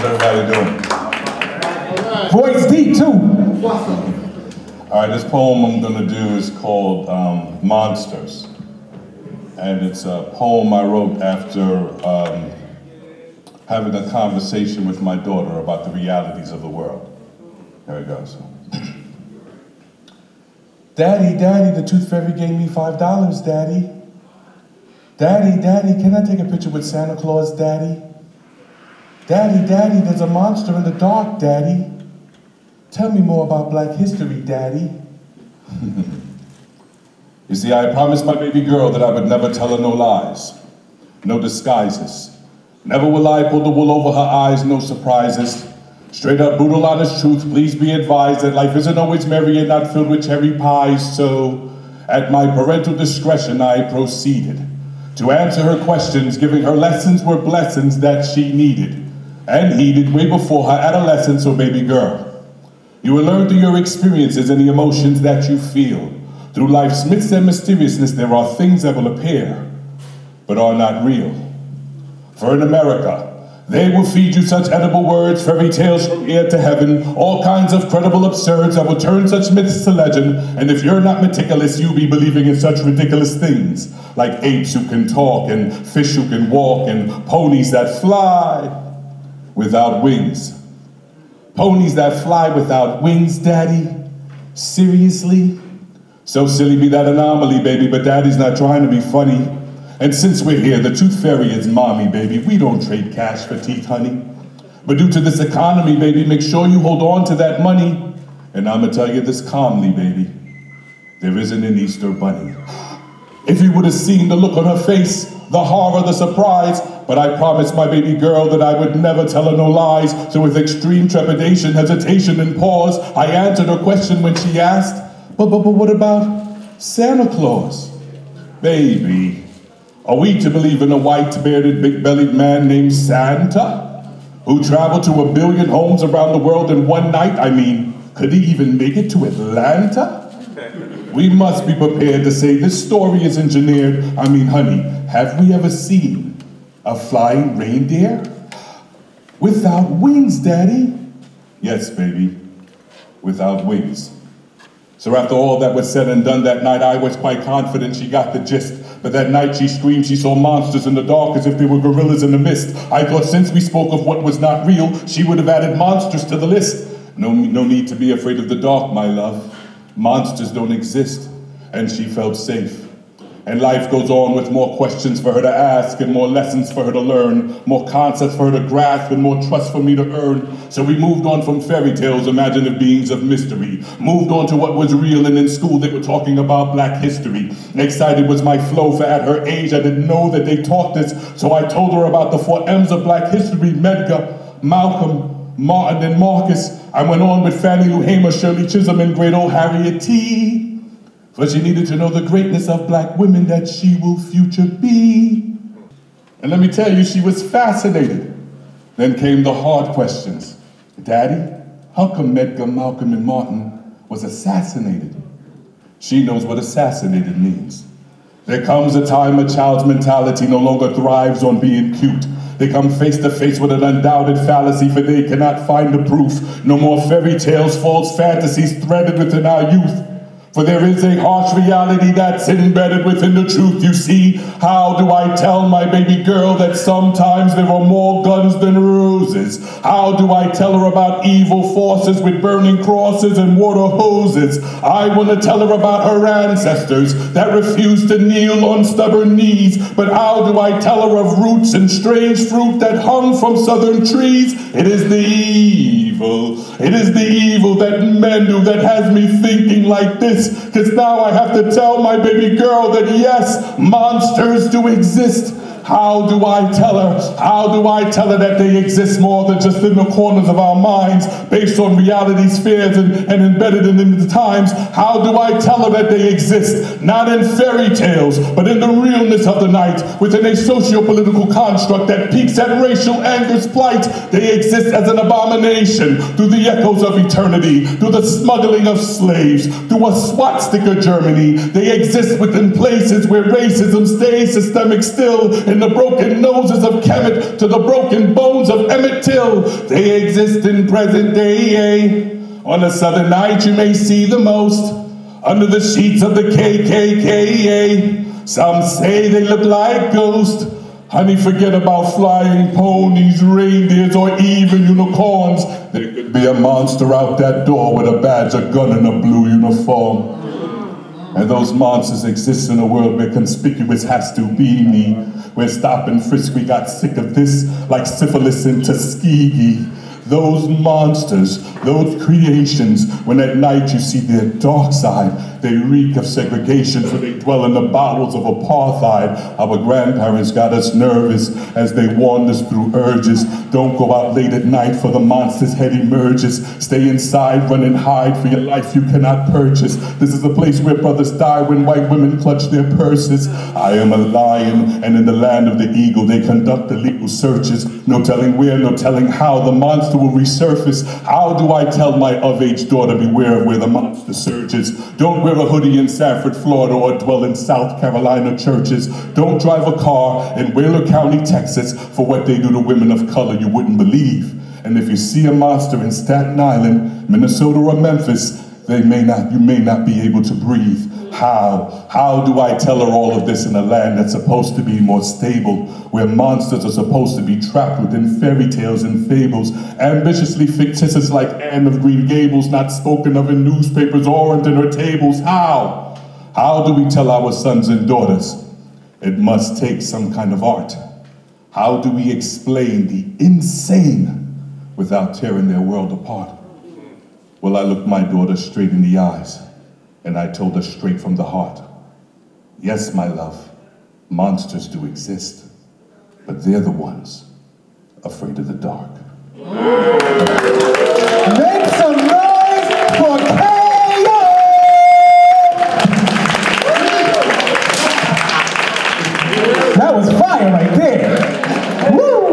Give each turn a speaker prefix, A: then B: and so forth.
A: everybody doing?
B: Voice deep too.
A: All right, this poem I'm gonna do is called Monsters. And it's a poem I wrote after having a conversation with my daughter about the realities of the world. There it goes. Daddy, Daddy, the tooth fairy gave me $5, Daddy. Daddy, Daddy, can I take a picture with Santa Claus, Daddy? Daddy, Daddy, there's a monster in the dark, Daddy. Tell me more about Black history, Daddy. You see, I promised my baby girl that I would never tell her no lies, no disguises. Never will I pull the wool over her eyes, no surprises. Straight up, brutal, honest truth, please be advised that life isn't always merry and not filled with cherry pies. So, at my parental discretion, I proceeded to answer her questions, giving her lessons were blessings that she needed and heeded way before her adolescence. So baby girl, you will learn through your experiences and the emotions that you feel. Through life's myths and mysteriousness, there are things that will appear, but are not real. For in America, they will feed you such edible words, fairy tales from here to heaven, all kinds of credible absurds that will turn such myths to legend. And if you're not meticulous, you'll be believing in such ridiculous things, like apes who can talk, and fish who can walk, and ponies that fly without wings. Ponies that fly without wings, Daddy? Seriously? So silly be that anomaly, baby, but Daddy's not trying to be funny. And since we're here, the tooth fairy is mommy, baby. We don't trade cash for teeth, honey. But due to this economy, baby, make sure you hold on to that money. And I'ma tell you this calmly, baby. There isn't an Easter bunny. If you would have seen the look on her face, the horror, the surprise, but I promised my baby girl that I would never tell her no lies. So with extreme trepidation, hesitation, and pause, I answered her question when she asked, but what about Santa Claus? Baby, are we to believe in a white-bearded, big-bellied man named Santa? Who traveled to 1 billion homes around the world in one night? I mean, could he even make it to Atlanta? We must be prepared to say this story is engineered. I mean, honey, have we ever seen a flying reindeer? Without wings, Daddy. Yes, baby, without wings. So after all that was said and done that night, I was quite confident she got the gist. But that night she screamed she saw monsters in the dark as if they were gorillas in the mist. I thought since we spoke of what was not real, she would have added monsters to the list. No need to be afraid of the dark, my love. Monsters don't exist. And she felt safe. And life goes on with more questions for her to ask and more lessons for her to learn, more concepts for her to grasp and more trust for me to earn. So we moved on from fairy tales, imaginative beings of mystery, moved on to what was real, and in school they were talking about Black history. Excited was my flow, for at her age I didn't know that they taught this. So I told her about the 4 M's of Black history: Medgar, Malcolm, Martin, and Marcus. I went on with Fannie Lou Hamer, Shirley Chisholm, and great old Harriet T. For she needed to know the greatness of Black women that she will future be. And let me tell you, she was fascinated. Then came the hard questions. Daddy, how come Medgar, Malcolm, and Martin was assassinated? She knows what assassinated means. There comes a time a child's mentality no longer thrives on being cute. They come face to face with an undoubted fallacy, for they cannot find the proof. No more fairy tales, false fantasies threaded within our youth. For there is a harsh reality that's embedded within the truth. You see, how do I tell my baby girl that sometimes there are more guns than roses? How do I tell her about evil forces with burning crosses and water hoses? I want to tell her about her ancestors that refused to kneel on stubborn knees. But how do I tell her of roots and strange fruit that hung from southern trees? It is the evil. It is the evil that men do that has me thinking like this. Because now I have to tell my baby girl that yes, monsters do exist. How do I tell her? How do I tell her that they exist more than just in the corners of our minds, based on reality's fears and embedded in the times? How do I tell her that they exist, not in fairy tales, but in the realness of the night, within a socio-political construct that peaks at racial anger's plight? They exist as an abomination through the echoes of eternity, through the smuggling of slaves, through a swastika Germany. They exist within places where racism stays systemic still, in the broken noses of Kemet to the broken bones of Emmett Till. They exist in present day. On a southern night you may see the most under the sheets of the KKK. Some say they look like ghosts. Honey, forget about flying ponies, reindeers, or even unicorns. There could be a monster out that door with a badge, a gun, and a blue uniform. And those monsters exist in a world where conspicuous has to be me. Where stop and frisk, we got sick of this, like syphilis in Tuskegee. Those monsters, those creations, when at night you see their dark side, they reek of segregation, for they dwell in the bowels of apartheid. Our grandparents got us nervous as they warned us through urges. Don't go out late at night, for the monster's head emerges. Stay inside, run and hide, for your life you cannot purchase. This is a place where brothers die when white women clutch their purses. I am a lion, and in the land of the eagle they conduct illegal searches. No telling where, no telling how the monster will resurface. How do I tell my of-age daughter beware of where the monster surges? Don't wear a hoodie in Sanford, Florida, or dwell in South Carolina churches. Don't drive a car in Wheeler County, Texas, for what they do to women of color you wouldn't believe. And if you see a monster in Staten Island, Minnesota, or Memphis, you may not be able to breathe. How do I tell her all of this in a land that's supposed to be more stable, where monsters are supposed to be trapped within fairy tales and fables, ambitiously fictitious like Anne of Green Gables, not spoken of in newspapers or on dinner tables? How do we tell our sons and daughters? It must take some kind of art. How do we explain the insane without tearing their world apart? Well, I looked my daughter straight in the eyes, and I told her straight from the heart, yes, my love, monsters do exist, but they're the ones afraid of the dark.
B: Make some noise for Kayo! That was fire right there. Woo!